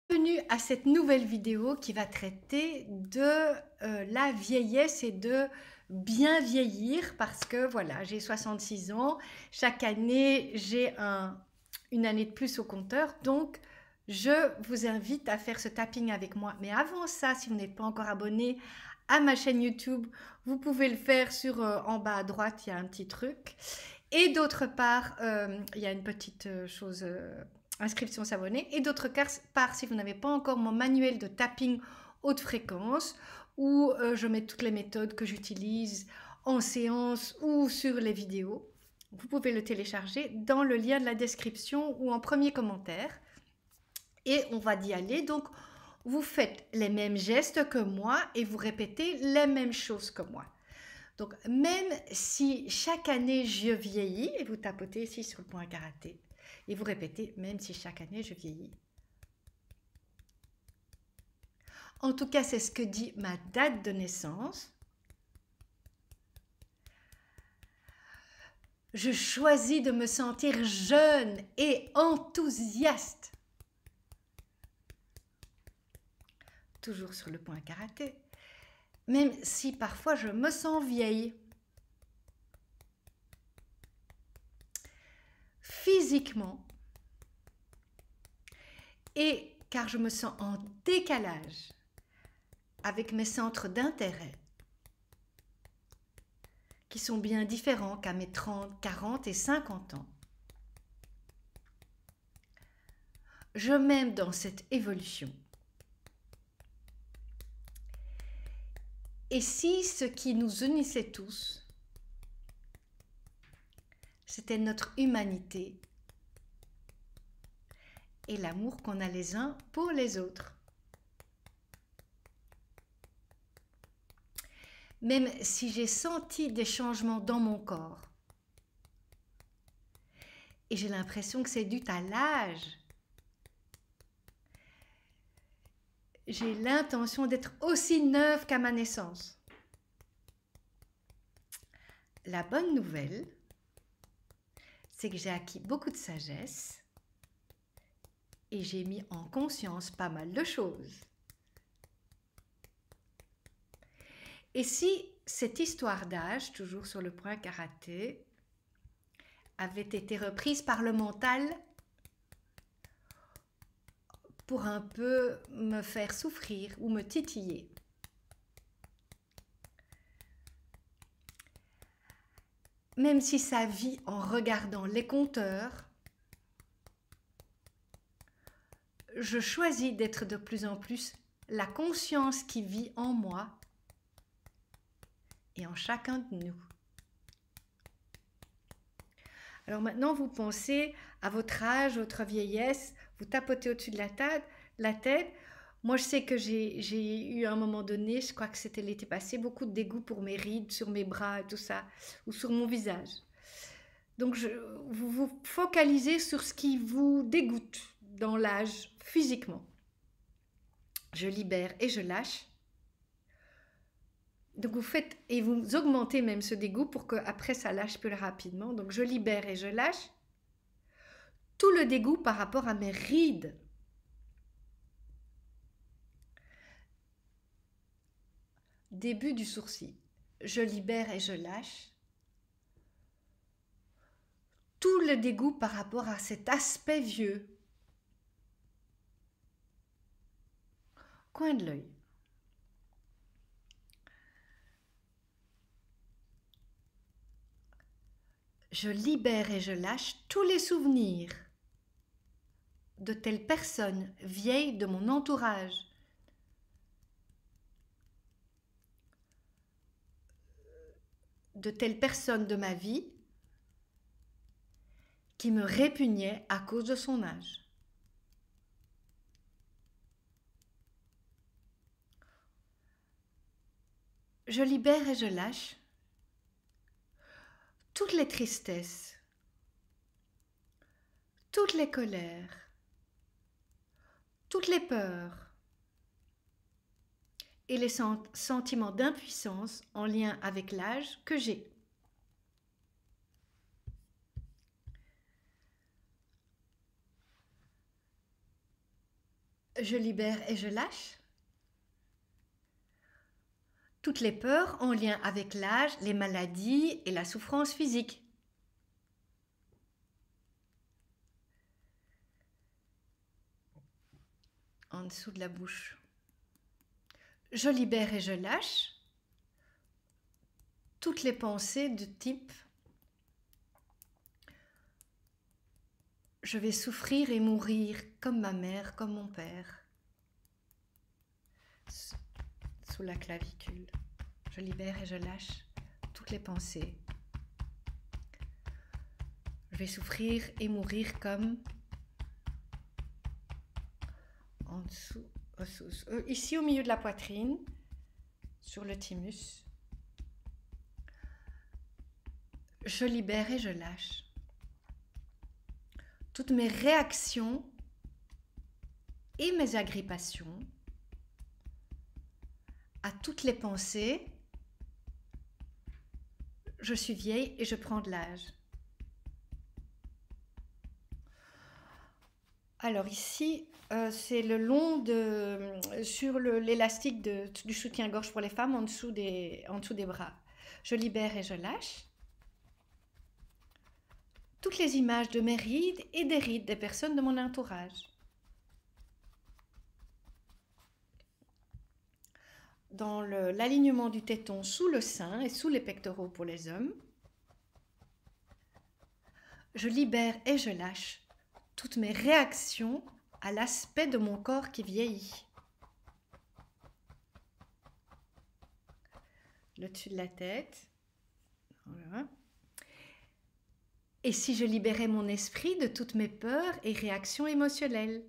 Bienvenue à cette nouvelle vidéo qui va traiter de la vieillesse et de bien vieillir parce que voilà, j'ai 66 ans, chaque année j'ai une année de plus au compteur, donc je vous invite à faire ce tapping avec moi. Mais avant ça, si vous n'êtes pas encore abonné à ma chaîne YouTube, vous pouvez le faire sur en bas à droite, il y a un petit truc. Et d'autre part, il y a une petite chose, inscription s'abonner. Et d'autre part, si vous n'avez pas encore mon manuel de tapping haute fréquence, où je mets toutes les méthodes que j'utilise en séance ou sur les vidéos, vous pouvez le télécharger dans le lien de la description ou en premier commentaire. Et on va y aller. Donc, vous faites les mêmes gestes que moi et vous répétez les mêmes choses que moi. Donc, même si chaque année je vieillis, et vous tapotez ici sur le point karaté, et vous répétez, même si chaque année je vieillis. En tout cas, c'est ce que dit ma date de naissance. Je choisis de me sentir jeune et enthousiaste. Toujours sur le point karaté. Même si parfois je me sens vieille. Physiquement. Et car je me sens en décalage avec mes centres d'intérêt, qui sont bien différents qu'à mes 30, 40 et 50 ans. Je m'aime dans cette évolution. Et si ce qui nous unissait tous, c'était notre humanité et l'amour qu'on a les uns pour les autres. Même si j'ai senti des changements dans mon corps, et j'ai l'impression que c'est dû à l'âge, j'ai l'intention d'être aussi neuve qu'à ma naissance. La bonne nouvelle, c'est que j'ai acquis beaucoup de sagesse et j'ai mis en conscience pas mal de choses. Et si cette histoire d'âge, toujours sur le point karaté, avait été reprise par le mental pour un peu me faire souffrir ou me titiller. Même si ça vit en regardant les compteurs, je choisis d'être de plus en plus la conscience qui vit en moi et en chacun de nous. Alors maintenant, vous pensez à votre âge, votre vieillesse, vous tapotez au-dessus de la tête. Moi, je sais que j'ai eu à un moment donné, je crois que c'était l'été passé, beaucoup de dégoût pour mes rides, sur mes bras et tout ça, ou sur mon visage. Donc, vous vous focalisez sur ce qui vous dégoûte dans l'âge physiquement. Je libère et je lâche. Donc vous faites et vous augmentez même ce dégoût pour qu'après ça lâche plus rapidement. Donc je libère et je lâche tout le dégoût par rapport à mes rides. Début du sourcil. Je libère et je lâche tout le dégoût par rapport à cet aspect vieux. Coin de l'œil. Je libère et je lâche tous les souvenirs de telles personnes vieilles de mon entourage. De telles personnes de ma vie qui me répugnaient à cause de son âge. Je libère et je lâche toutes les tristesses, toutes les colères, toutes les peurs et les sentiments d'impuissance en lien avec l'âge que j'ai. Je libère et je lâche toutes les peurs en lien avec l'âge, les maladies et la souffrance physique. En dessous de la bouche. Je libère et je lâche toutes les pensées de type je vais souffrir et mourir comme ma mère, comme mon père. Sous la clavicule. Je libère et je lâche toutes les pensées. Je vais souffrir et mourir comme en dessous, ici au milieu de la poitrine, sur le thymus. Je libère et je lâche toutes mes réactions et mes agrippations à toutes les pensées. Je suis vieille et je prends de l'âge. Alors ici, c'est le long sur l'élastique du soutien-gorge pour les femmes en dessous des bras. Je libère et je lâche toutes les images de mes rides et des rides des personnes de mon entourage. Dans l'alignement du téton sous le sein et sous les pectoraux pour les hommes, je libère et je lâche toutes mes réactions à l'aspect de mon corps qui vieillit. Le dessus de la tête. Voilà. Et si je libérais mon esprit de toutes mes peurs et réactions émotionnelles?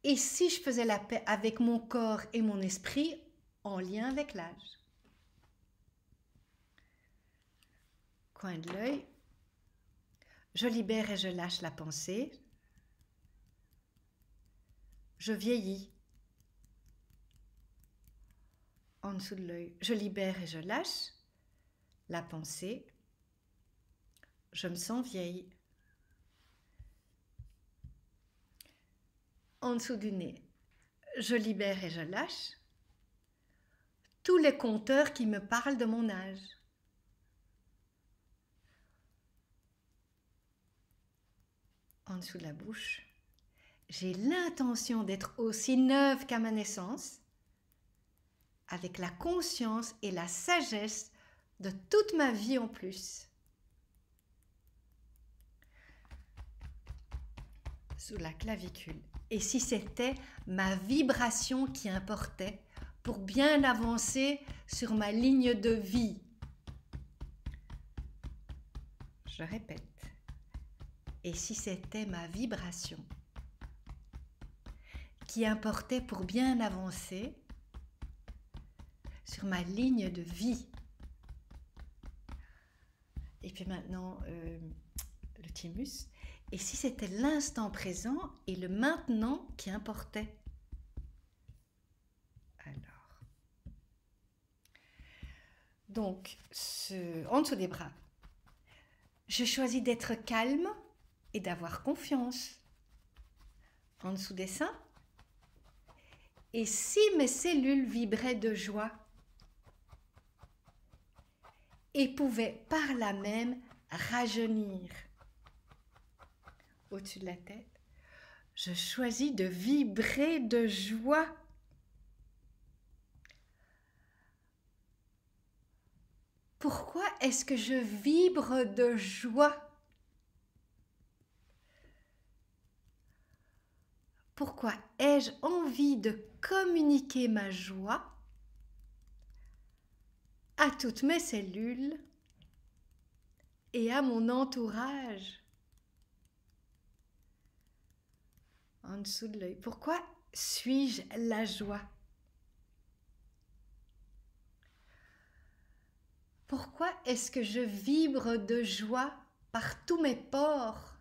Et si je faisais la paix avec mon corps et mon esprit en lien avec l'âge? Coin de l'œil. Je libère et je lâche la pensée. Je vieillis. En dessous de l'œil. Je libère et je lâche la pensée. Je me sens vieille. En dessous du nez. Je libère et je lâche tous les compteurs qui me parlent de mon âge. En dessous de la bouche. J'ai l'intention d'être aussi neuve qu'à ma naissance, avec la conscience et la sagesse de toute ma vie en plus. Sous la clavicule. Et si c'était ma vibration qui importait pour bien avancer sur ma ligne de vie? Je répète. Et si c'était ma vibration qui importait pour bien avancer sur ma ligne de vie? Et puis maintenant, le thymus. Et si c'était l'instant présent et le maintenant qui importait? Alors, donc, en dessous des bras, je choisis d'être calme et d'avoir confiance. En dessous des seins. Et si mes cellules vibraient de joie et pouvaient par là même rajeunir? Au-dessus de la tête, je choisis de vibrer de joie. Pourquoi est-ce que je vibre de joie? Pourquoi ai-je envie de communiquer ma joie à toutes mes cellules et à mon entourage? En dessous de l'œil. Pourquoi suis-je la joie? Pourquoi est-ce que je vibre de joie par tous mes pores?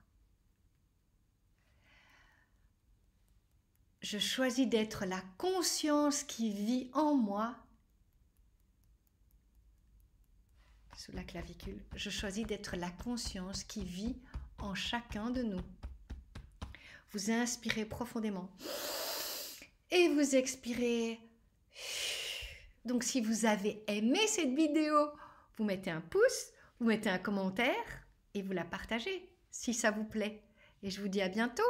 Je choisis d'être la conscience qui vit en moi sous la clavicule. Je choisis d'être la conscience qui vit en chacun de nous. Vous inspirez profondément et vous expirez. Donc si vous avez aimé cette vidéo, vous mettez un pouce, vous mettez un commentaire et vous la partagez si ça vous plaît. Et je vous dis à bientôt.